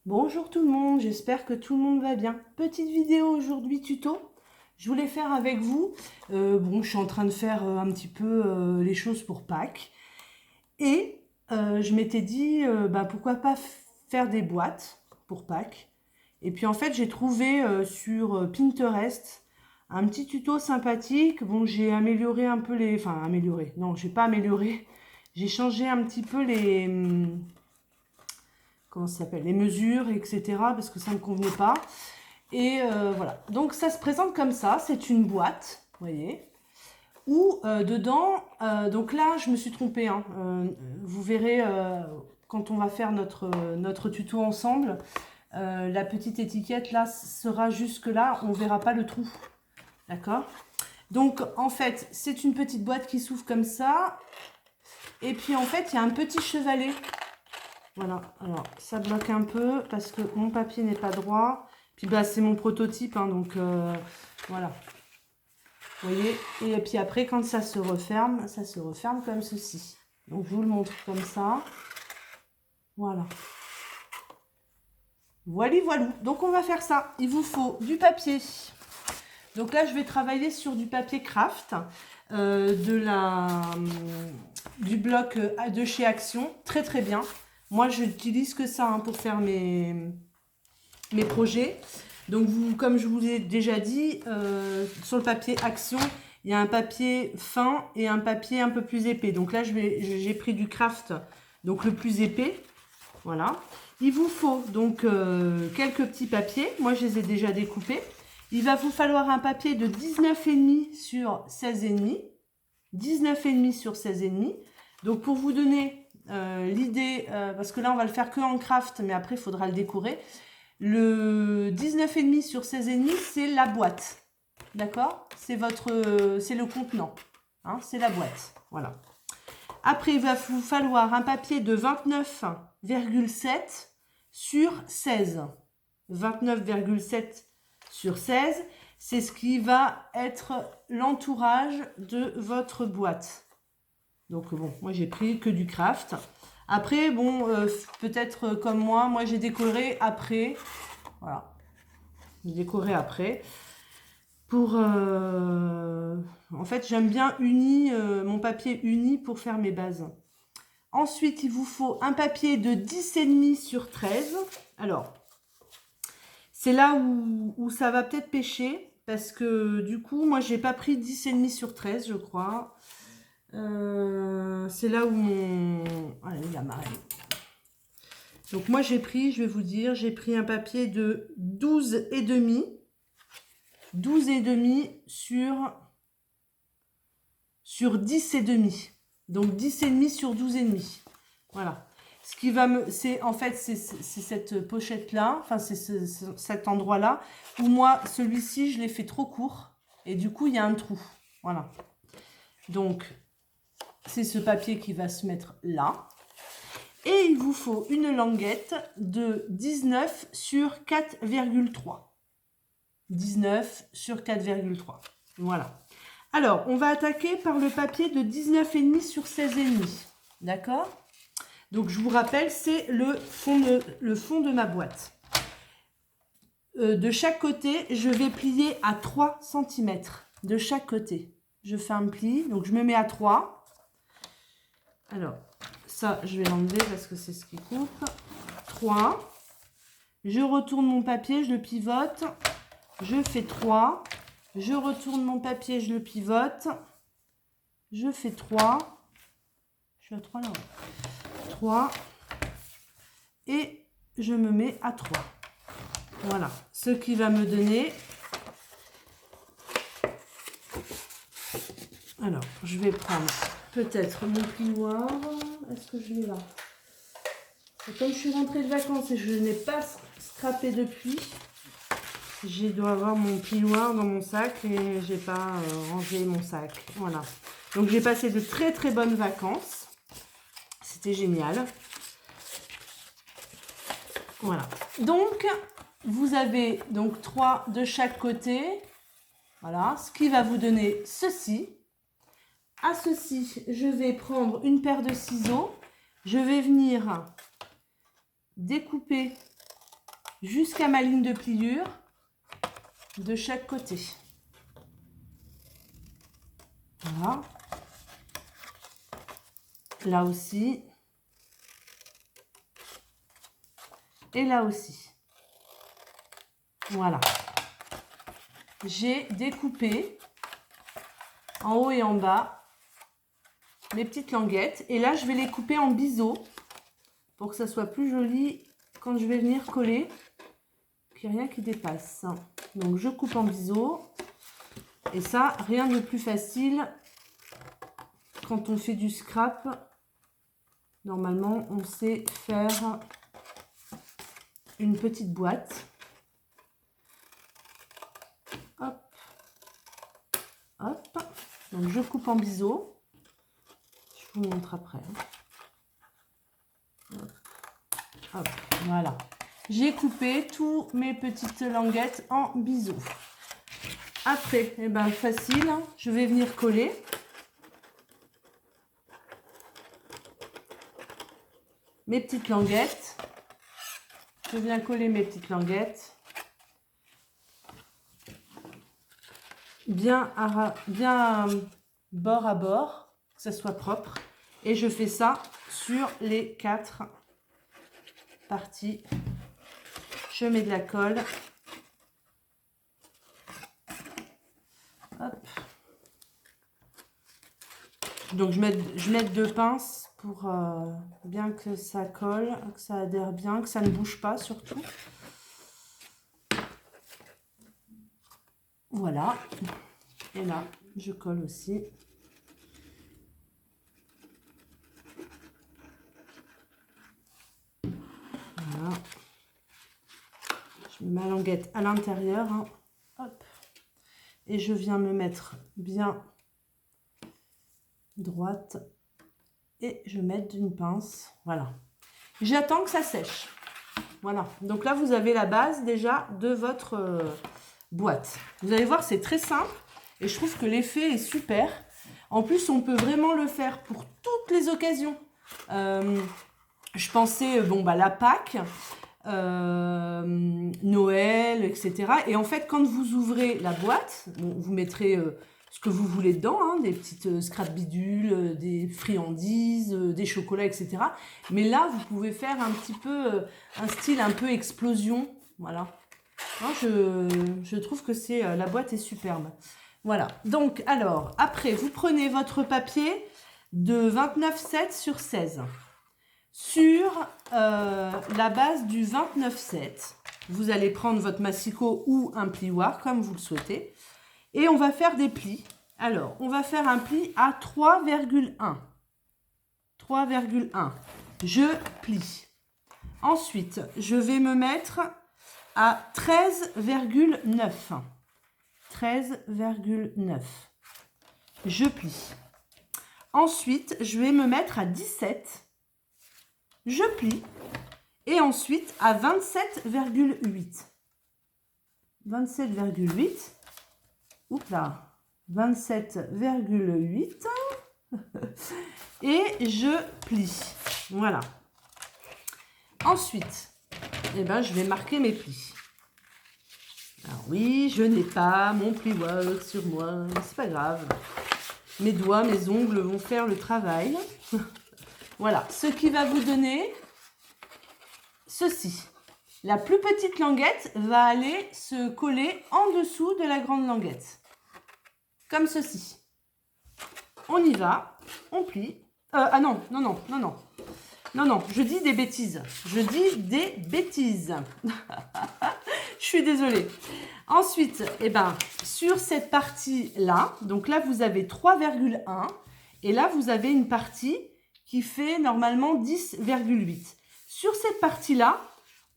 Bonjour tout le monde, j'espère que tout le monde va bien. Petite vidéo aujourd'hui tuto. Je voulais faire avec vous, je suis en train de faire un petit peu les choses pour Pâques. Et je m'étais dit, pourquoi pas faire des boîtes pour Pâques. Et puis en fait, j'ai trouvé sur Pinterest un petit tuto sympathique. Bon, j'ai amélioré un peu les... Enfin, amélioré. Non, j'ai pas amélioré. J'ai changé un petit peu les... comment ça s'appelle, les mesures, etc. parce que ça ne me convenait pas. Et voilà. Donc ça se présente comme ça. C'est une boîte, vous voyez, où dedans, donc là, je me suis trompée. Hein, vous verrez quand on va faire notre tuto ensemble. La petite étiquette là sera jusque là. On verra pas le trou. D'accord? Donc en fait, c'est une petite boîte qui s'ouvre comme ça. Et puis en fait, il y a un petit chevalet. Voilà, alors ça bloque un peu parce que mon papier n'est pas droit. Puis bah c'est mon prototype, hein, donc voilà. Vous voyez, et puis après quand ça se referme comme ceci. Donc je vous le montre comme ça. Voilà. Voilà, voilà. Donc on va faire ça. Il vous faut du papier. Donc là je vais travailler sur du papier craft. Du bloc de chez Action. Très très bien. Moi, je n'utilise que ça hein, pour faire mes projets. Donc, comme je vous l'ai déjà dit, sur le papier Action, il y a un papier fin et un papier un peu plus épais. Donc là, j'ai pris du craft, donc le plus épais. Voilà. Il vous faut donc quelques petits papiers. Moi, je les ai déjà découpés. Il va vous falloir un papier de 19,5 sur 16,5. 19,5 sur 16,5. Donc, pour vous donner l'idée, parce que là on va le faire que en craft, mais après il faudra le décorer. Le 19,5 sur 16,5, c'est la boîte. D'accord? C'est le contenant. Hein, c'est la boîte. Voilà. Après, il va vous falloir un papier de 29,7 sur 16. 29,7 sur 16, c'est ce qui va être l'entourage de votre boîte. Donc bon, moi j'ai pris que du craft. Après, bon, peut-être comme moi j'ai décoré après. Voilà. J'ai décoré après. Pour... en fait, j'aime bien mon papier uni pour faire mes bases. Ensuite, il vous faut un papier de 10,5 sur 13. Alors, c'est là où ça va peut-être pêcher. Parce que du coup, moi j'ai pas pris 10,5 sur 13, je crois. C'est là où mon... Allez, il a marré. Donc moi j'ai pris, je vais vous dire, j'ai pris un papier de 12,5. 12,5 sur 10,5. Donc 10,5 sur 12,5. Voilà. Ce qui va me... En fait, c'est cette pochette-là, enfin c'est cet endroit-là, où moi, celui-ci, je l'ai fait trop court. Et du coup, il y a un trou. Voilà. Donc, c'est ce papier qui va se mettre là. Et il vous faut une languette de 19 sur 4,3. 19 sur 4,3. Voilà. Alors, on va attaquer par le papier de 19,5 sur 16,5. D'accord? Donc, je vous rappelle, c'est le fond de ma boîte. De chaque côté, je vais plier à 3 cm. De chaque côté. Je fais un pli, donc je me mets à 3. Alors, ça, je vais l'enlever parce que c'est ce qui coupe. 3. Je retourne mon papier, je le pivote. Je fais 3. Je retourne mon papier, je le pivote. Je fais 3. Je suis à 3 là. 3. Et je me mets à 3. Voilà. Ce qui va me donner... Alors, je vais prendre peut-être mon plioir. Est-ce que je l'ai là? Et comme je suis rentrée de vacances et je n'ai pas scrapé depuis, je dois avoir mon plioir dans mon sac et j'ai pas rangé mon sac. Voilà. Donc j'ai passé de très très bonnes vacances. C'était génial. Voilà. Donc vous avez donc 3 de chaque côté. Voilà. Ce qui va vous donner ceci. À ceci, je vais prendre une paire de ciseaux. Je vais venir découper jusqu'à ma ligne de pliure de chaque côté. Voilà. Là aussi. Et là aussi. Voilà. J'ai découpé en haut et en bas mes petites languettes. Et là, je vais les couper en biseau pour que ça soit plus joli quand je vais venir coller, qu'il n'y ait rien qui dépasse. Donc, je coupe en biseau. Et ça, rien de plus facile quand on fait du scrap. Normalement, on sait faire une petite boîte. Hop. Hop. Donc, je coupe en biseau. Je vous montre après. Hop. Hop. Voilà. J'ai coupé tous mes petites languettes en biseau. Après, eh ben, facile, je vais venir coller. Mes petites languettes. Je viens coller mes petites languettes. Bien bord à bord, que ça soit propre. Et je fais ça sur les 4 parties. Je mets de la colle. Hop. Donc je mets 2 pinces pour bien que ça colle, que ça adhère bien, que ça ne bouge pas surtout. Voilà. Et là, je colle aussi. Voilà. Je mets ma languette à l'intérieur. Hein. Hop. Et je viens me mettre bien droite. Et je mets une pince. Voilà. J'attends que ça sèche. Voilà. Donc là, vous avez la base déjà de votre boîte. Vous allez voir, c'est très simple. Et je trouve que l'effet est super. En plus, on peut vraiment le faire pour toutes les occasions. Je pensais, bon, bah, la Pâques, Noël, etc. Et en fait, quand vous ouvrez la boîte, bon, vous mettrez ce que vous voulez dedans, hein, des petites scrap bidules, des friandises, des chocolats, etc. Mais là, vous pouvez faire un petit peu, un style un peu explosion. Voilà. Hein, je trouve que la boîte est superbe. Voilà. Donc, alors, après, vous prenez votre papier de 29,7 sur 16. Sur la base du 29,7, vous allez prendre votre massicot ou un plioir, comme vous le souhaitez. Et on va faire des plis. Alors, on va faire un pli à 3,1. 3,1. Je plie. Ensuite, je vais me mettre à 13,9. 13,9. Je plie. Ensuite, je vais me mettre à 17. Je plie. Et ensuite, à 27,8. 27,8. Oups là. 27,8. Et je plie. Voilà. Ensuite, eh ben, je vais marquer mes plis. Alors oui, je n'ai pas mon plioir sur moi, c'est pas grave. Mes doigts, mes ongles vont faire le travail. Voilà, ce qui va vous donner ceci. La plus petite languette va aller se coller en dessous de la grande languette. Comme ceci. On y va, on plie. Ah non, non, non, non, non. Non, non, je dis des bêtises. Je dis des bêtises. Je suis désolée. Ensuite, eh ben, sur cette partie-là, donc là, vous avez 3,1. Et là, vous avez une partie qui fait normalement 10,8. Sur cette partie-là,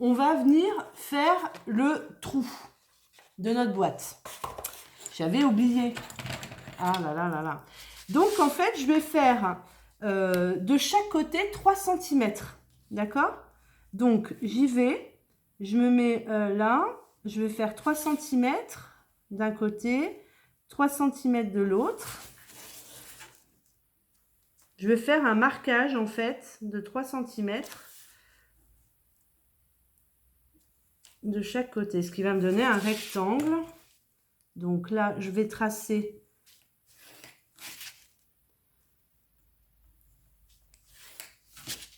on va venir faire le trou de notre boîte. J'avais oublié. Ah là là là là. Donc, en fait, je vais faire de chaque côté 3 cm. D'accord? Donc, j'y vais. Je me mets là. Je vais faire 3 cm d'un côté, 3 cm de l'autre. Je vais faire un marquage, en fait, de 3 cm. de chaque côté, ce qui va me donner un rectangle. Donc là, je vais tracer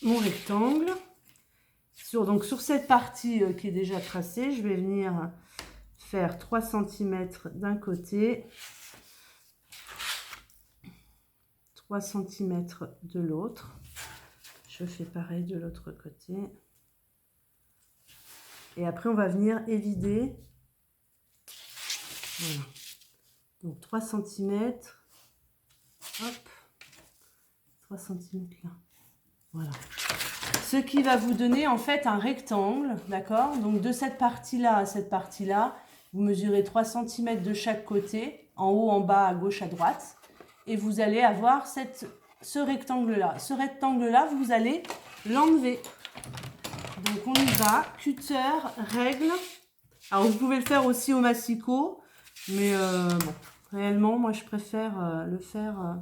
mon rectangle. Donc sur cette partie qui est déjà tracée, je vais venir faire 3 cm d'un côté, 3 cm de l'autre. Je fais pareil de l'autre côté. Et après, on va venir évider. Voilà. Donc 3 cm. Hop. 3 cm là. Voilà. Ce qui va vous donner en fait un rectangle, d'accord? Donc de cette partie-là à cette partie-là, vous mesurez 3 cm de chaque côté, en haut, en bas, à gauche, à droite. Et vous allez avoir ce rectangle-là. Ce rectangle-là, vous allez l'enlever. Donc on y va, cutter, règle. Alors vous pouvez le faire aussi au massicot, mais bon, réellement, moi je préfère le faire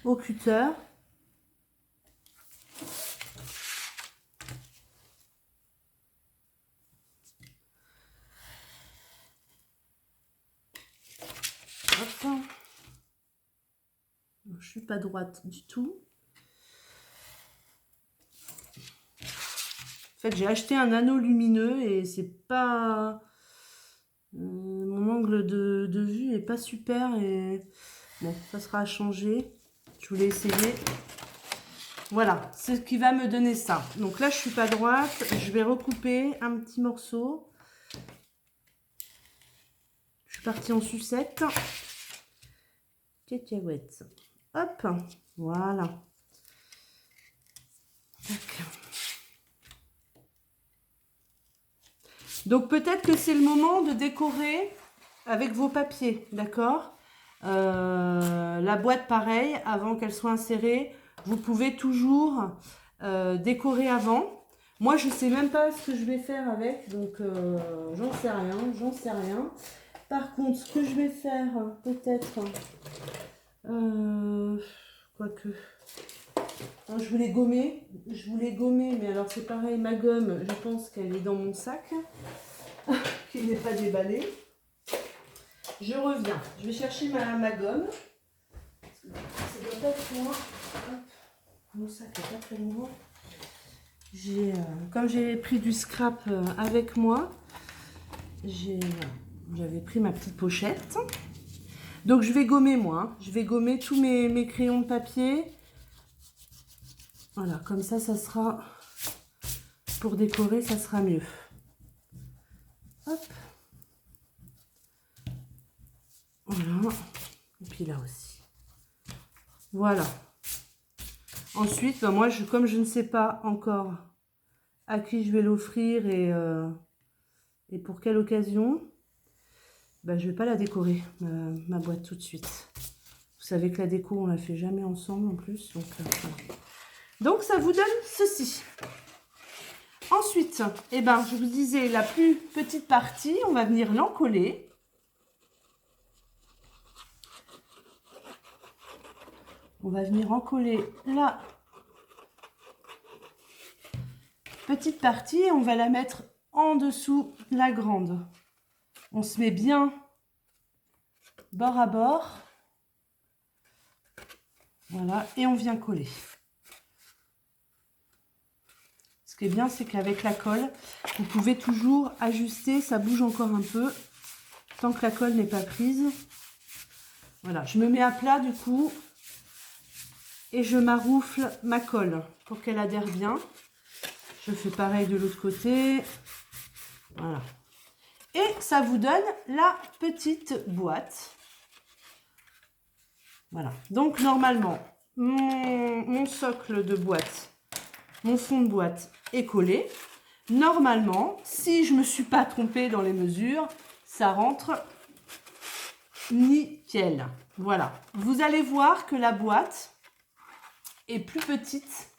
au cutter. Hop. Je suis pas droite du tout. En fait, j'ai acheté un anneau lumineux et c'est pas... mon angle de vue est pas super et bon, ça sera à changer. Je voulais essayer. Voilà, c'est ce qui va me donner ça. Donc là, je suis pas droite. Je vais recouper un petit morceau. Je suis partie en sucette. Cacahuète. Hop, voilà. Tac. Donc peut-être que c'est le moment de décorer avec vos papiers, d'accord? La boîte pareil, avant qu'elle soit insérée, vous pouvez toujours décorer avant. Moi je sais même pas ce que je vais faire avec, donc j'en sais rien. Par contre, ce que je vais faire peut-être, quoique, je voulais gommer, mais alors c'est pareil, ma gomme, je pense qu'elle est dans mon sac, qui n'est pas déballée. Je reviens, je vais chercher ma gomme. Ça doit pas être loin. Hop. Mon sac est pas très loin. Comme j'ai pris du scrap avec moi, j'avais pris ma petite pochette. Donc je vais gommer moi. Hein. Je vais gommer tous mes crayons de papier. Voilà, comme ça sera, pour décorer, ça sera mieux. Hop. Voilà. Et puis là aussi. Voilà. Ensuite, ben moi, comme je ne sais pas encore à qui je vais l'offrir et pour quelle occasion, ben, je ne vais pas la décorer, ma boîte, tout de suite. Vous savez que la déco, on ne la fait jamais ensemble en plus. Donc, voilà. Donc ça vous donne ceci. Ensuite, eh ben, je vous disais, la plus petite partie, on va venir l'encoller. On va venir encoller la petite partie et on va la mettre en dessous la grande. On se met bien bord à bord. Voilà, et on vient coller. Ce qui est bien, c'est qu'avec la colle, vous pouvez toujours ajuster, ça bouge encore un peu, tant que la colle n'est pas prise. Voilà, je me mets à plat du coup, et je maroufle ma colle pour qu'elle adhère bien. Je fais pareil de l'autre côté. Voilà. Et ça vous donne la petite boîte. Voilà. Donc normalement, mon socle de boîte, mon fond de boîte est collé. Normalement, si je ne me suis pas trompée dans les mesures, ça rentre nickel. Voilà. Vous allez voir que la boîte est plus petite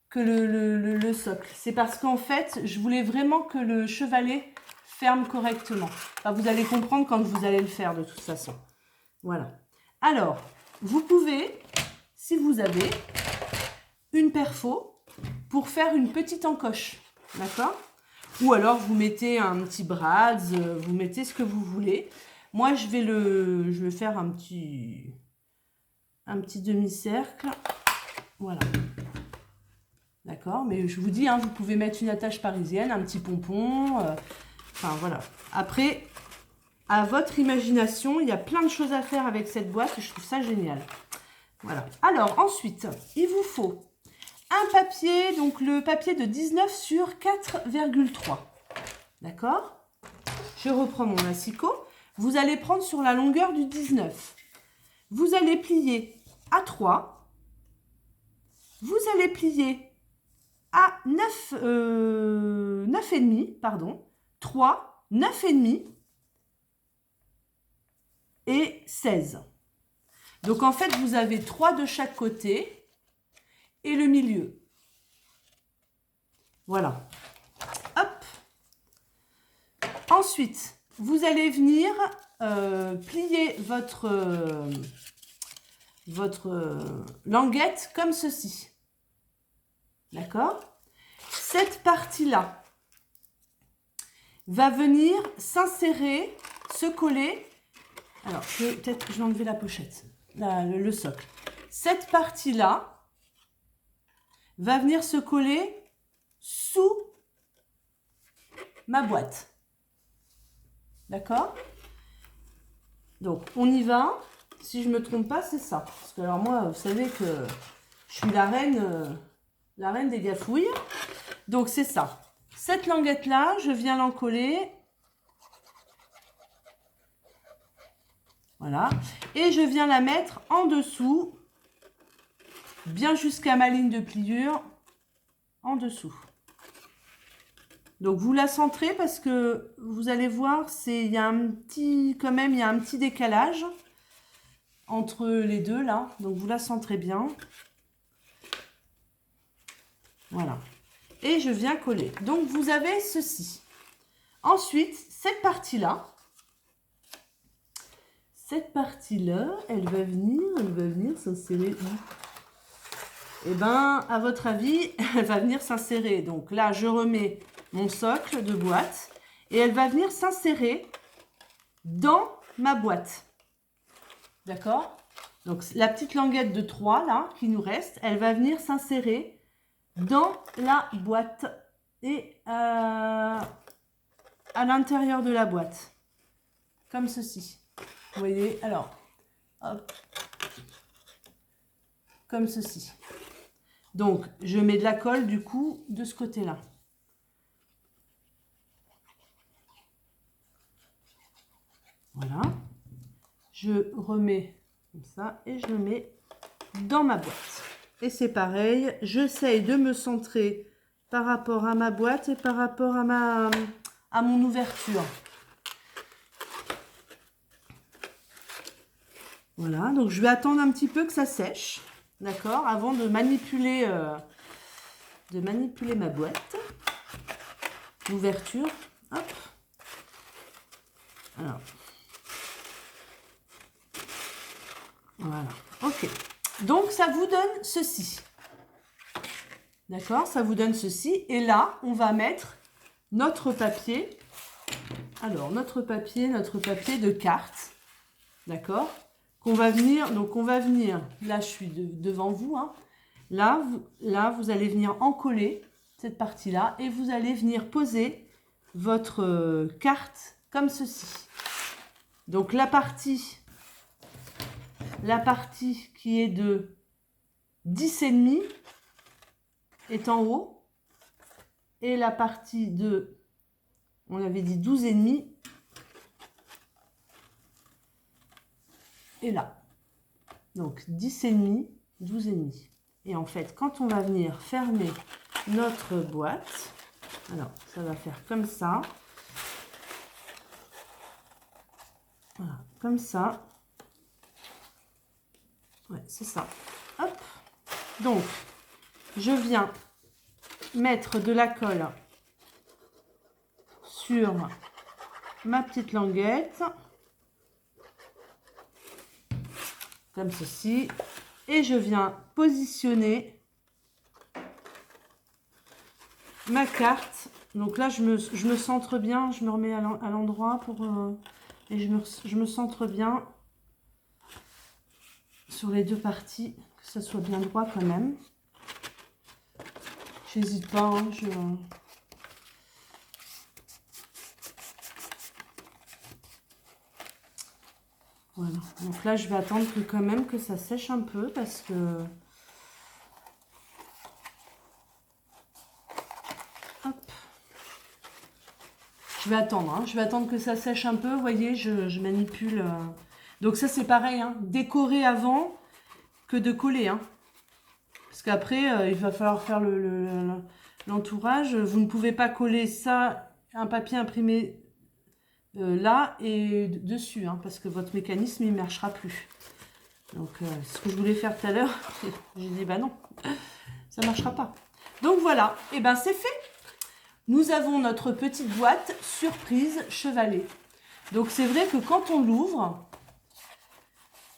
que le socle. C'est parce qu'en fait, je voulais vraiment que le chevalet ferme correctement. Enfin, vous allez comprendre quand vous allez le faire de toute façon. Voilà. Alors, vous pouvez, si vous avez une perfo, pour faire une petite encoche. D'accord? Ou alors, vous mettez un petit brads, vous mettez ce que vous voulez. Moi, je vais faire un petit demi-cercle. Voilà. D'accord? Mais je vous dis, hein, vous pouvez mettre une attache parisienne, un petit pompon. Enfin, voilà. Après, à votre imagination, il y a plein de choses à faire avec cette boîte. Je trouve ça génial. Voilà. Alors, ensuite, il vous faut un papier, donc le papier de 19 sur 4,3. D'accord? Je reprends mon massicot. Vous allez prendre sur la longueur du 19. Vous allez plier à 3. Vous allez plier à 9,5, pardon. 3, 9,5 et 16. Donc, en fait, vous avez 3 de chaque côté et le milieu. Voilà. Hop. Ensuite, vous allez venir plier votre languette comme ceci. D'accord? Cette partie-là va venir s'insérer, se coller. Alors, peut-être que je vais enlever la pochette, le socle. Cette partie-là va venir se coller sous ma boîte. D'accord? Donc, on y va. Si je ne me trompe pas, c'est ça. Parce que, alors moi, vous savez que je suis la reine des gafouilles. Donc, c'est ça. Cette languette-là, je viens l'encoller. Voilà. Et je viens la mettre en dessous, bien jusqu'à ma ligne de pliure, en dessous. Donc, vous la centrez parce que vous allez voir, il y a un petit décalage entre les deux là. Donc, vous la centrez bien. Voilà. Et je viens coller. Donc, vous avez ceci. Ensuite, cette partie-là, elle va venir s'insérer où? Eh bien, à votre avis, elle va venir s'insérer. Donc là, je remets mon socle de boîte et elle va venir s'insérer dans ma boîte. D'accord? Donc, la petite languette de 3, là, qui nous reste, elle va venir s'insérer dans la boîte et à l'intérieur de la boîte. Comme ceci. Vous voyez? Alors, hop. Comme ceci. Donc, je mets de la colle, du coup, de ce côté-là. Voilà. Je remets comme ça et je le mets dans ma boîte. Et c'est pareil, j'essaye de me centrer par rapport à ma boîte et par rapport à mon ouverture. Voilà, donc je vais attendre un petit peu que ça sèche, d'accord, avant de manipuler ma boîte. L'ouverture, hop. Alors, voilà, ok. Donc, ça vous donne ceci. D'accord? Ça vous donne ceci. Et là, on va mettre notre papier. Alors, notre papier de carte. D'accord? Qu'on va venir, donc on va venir, là je suis devant vous, hein. Là, vous allez venir encoller cette partie-là et vous allez venir poser votre carte comme ceci. Donc la partie qui est de 10,5 est en haut et la partie de, on avait dit 12,5 est là. Donc 10,5, 12,5. Et en fait, quand on va venir fermer notre boîte, alors ça va faire comme ça. Voilà, comme ça. Ouais, c'est ça. Hop. Donc, je viens mettre de la colle sur ma petite languette. Comme ceci. Et je viens positionner ma carte Donc là, je me centre bien, je me remets à l'endroit pour... et je me centre bien sur les deux parties, que ça soit bien droit quand même. J'hésite pas, hein, Voilà. Donc là, je vais attendre quand même que ça sèche un peu parce que... Hop. Je vais attendre, hein. Je vais attendre que ça sèche un peu. Vous voyez, je manipule. Donc ça, c'est pareil, hein. Décorer avant que de coller, hein. Parce qu'après, il va falloir faire l'entourage. Vous ne pouvez pas coller ça, un papier imprimé là et dessus, hein, parce que votre mécanisme, il ne marchera plus. Donc, ce que je voulais faire tout à l'heure, j'ai dit, bah non, ça ne marchera pas. Donc voilà, et ben c'est fait. Nous avons notre petite boîte surprise chevalet. Donc c'est vrai que quand on l'ouvre,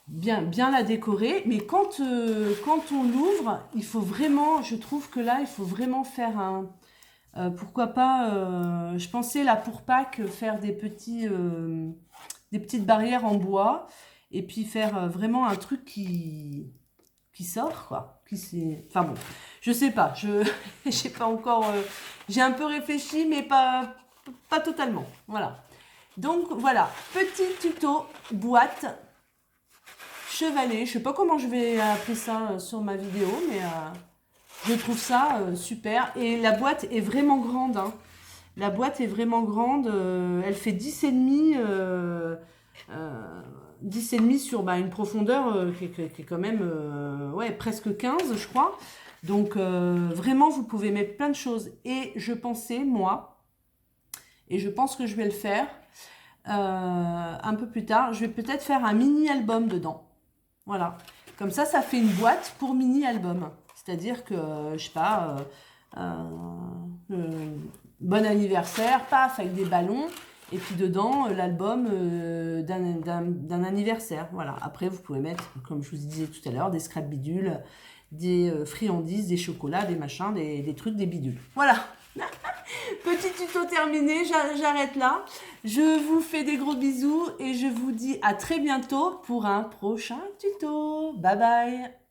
bien la décorer, mais quand on l'ouvre, il faut vraiment, je trouve que là, il faut vraiment faire un... pourquoi pas, je pensais là pour Pâques, faire des petites barrières en bois, et puis faire vraiment un truc qui sort, quoi. Enfin bon, je sais pas, j'ai pas encore... j'ai un peu réfléchi, mais pas totalement. Voilà. Donc voilà, petit tuto boîte chevalet. Je sais pas comment je vais appeler ça sur ma vidéo, mais je trouve ça super. Et la boîte est vraiment grande, hein. La boîte est vraiment grande. Elle fait 10,5 10,5 sur une profondeur qui est quand même ouais, presque 15, je crois. Donc vraiment, vous pouvez mettre plein de choses. Et je pensais, moi, et je pense que je vais le faire un peu plus tard, je vais peut-être faire un mini-album dedans. Voilà. Comme ça fait une boîte pour mini-album. C'est-à-dire que, je sais pas, bon anniversaire, paf, avec des ballons. Et puis dedans, l'album d'un anniversaire. Voilà. Après, vous pouvez mettre, comme je vous disais tout à l'heure, des scrap bidules, des friandises, des chocolats, des machins, des trucs, des bidules. Voilà. Petit tuto terminé, j'arrête là. Je vous fais des gros bisous et je vous dis à très bientôt pour un prochain tuto. Bye bye.